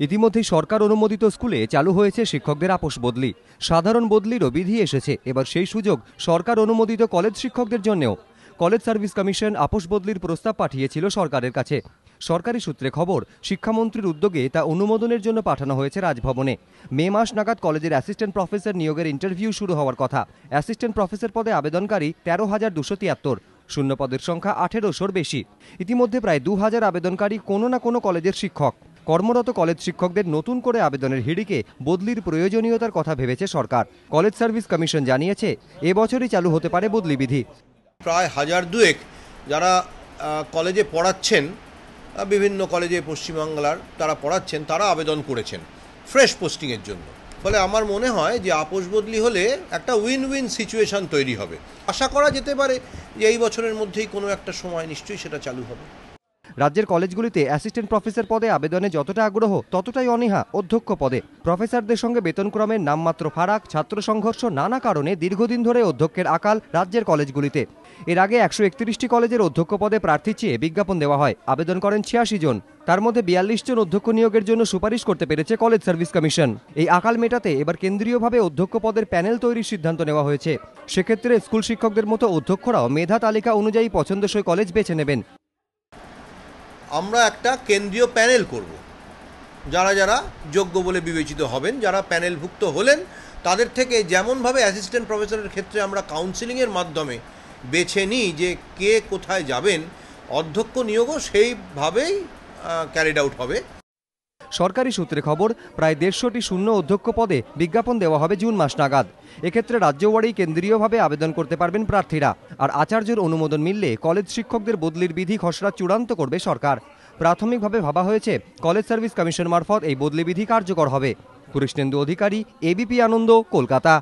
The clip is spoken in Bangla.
ইতিমধ্যেই সরকার অনুমোদিত স্কুলে চালু হয়েছে শিক্ষকদের আপোষ বদলি। সাধারণ বদলিরও বিধি এসেছে। এবার সেই সুযোগ সরকার অনুমোদিত কলেজ শিক্ষকদের জন্যও। কলেজ সার্ভিস কমিশন আপোষ বদলির প্রস্তাব পাঠিয়েছিল সরকারের কাছে। সরকারি সূত্রে খবর, শিক্ষামন্ত্রীর উদ্যোগে তা অনুমোদনের জন্য পাঠানো হয়েছে রাজভবনে। মে মাস নাগাদ কলেজের অ্যাসিস্ট্যান্ট প্রফেসর নিয়োগের ইন্টারভিউ শুরু হওয়ার কথা। অ্যাসিস্ট্যান্ট প্রফেসর পদে আবেদনকারী 13,273, শূন্য পদের সংখ্যা 1800-র বেশি। ইতিমধ্যে প্রায় 2000 আবেদনকারী কোনো না কোনো কলেজের শিক্ষক। কর্মরত কলেজ শিক্ষকদের নতুন করে আবেদনের হিড়িকে বদলির প্রয়োজনীয়তার কথা ভেবেছে সরকার। কলেজ সার্ভিস কমিশন জানিয়েছে, এবছরই চালু হতে পারে বদলি বিধি। প্রায় 1002 যারা কলেজে পড়াচ্ছেন, বিভিন্ন কলেজে পশ্চিমবাংলার তারা পড়াচ্ছেন, তারা আবেদন করেছেন ফ্রেশ পোস্টিংয়ের জন্য। ফলে আমার মনে হয় যে আপোষ বদলি হলে একটা উইন উইন সিচুয়েশন তৈরি হবে। আশা করা যেতে পারে যে এই বছরের মধ্যেই কোনো একটা সময় নিশ্চয়ই সেটা চালু হবে। রাজ্যের কলেজগুলিতে অ্যাসিস্ট্যান্ট প্রফেসর পদে আবেদনে যতটা আগ্রহ, ততটাই অনীহা অধ্যক্ষ পদে। প্রফেসরদের সঙ্গে বেতনক্রমের নামমাত্র ফারাক, ছাত্র সংঘর্ষ, নানা কারণে দীর্ঘদিন ধরে অধ্যক্ষের আকাল রাজ্যের কলেজগুলিতে। এর আগে 131টি কলেজের অধ্যক্ষ পদে প্রার্থী চেয়ে বিজ্ঞাপন দেওয়া হয়। আবেদন করেন 86 জন। তার মধ্যে 42 জন অধ্যক্ষ নিয়োগের জন্য সুপারিশ করতে পেরেছে কলেজ সার্ভিস কমিশন। এই আকাল মেটাতে এবার কেন্দ্রীয়ভাবে অধ্যক্ষ পদের প্যানেল তৈরির সিদ্ধান্ত নেওয়া হয়েছে। সেক্ষেত্রে স্কুল শিক্ষকদের মতো অধ্যক্ষরাও মেধা তালিকা অনুযায়ী পছন্দসই কলেজ বেছে নেবেন। আমরা একটা কেন্দ্রীয় প্যানেল করব, যারা যারা যোগ্য বলে বিবেচিত হবেন, যারা প্যানেলভুক্ত হলেন তাদের থেকে যেমনভাবে অ্যাসিস্ট্যান্ট প্রফেসরের ক্ষেত্রে আমরা কাউন্সিলিংয়ের মাধ্যমে বেছে নিই যে কে কোথায় যাবেন, অধ্যক্ষ নিয়োগও সেইভাবেই ক্যারিড আউট হবে। সরকারি সূত্রে খবর, প্রায় 150টি শূন্য অধ্যক্ষ পদে বিজ্ঞাপন দেওয়া হবে জুন মাস নাগাদ। এক্ষেত্রে রাজ্যওয়ারি কেন্দ্রীয়ভাবে আবেদন করতে পারবেন প্রার্থীরা। আর আচার্যের অনুমোদন মিললে কলেজ শিক্ষকদের বদলির বিধি খসড়া চূড়ান্ত করবে সরকার। প্রাথমিকভাবে ভাবা হয়েছে কলেজ সার্ভিস কমিশন মারফত এই বদলি বিধি কার্যকর হবে। কৃষ্ণেন্দু অধিকারী, এবিপি আনন্দ, কলকাতা।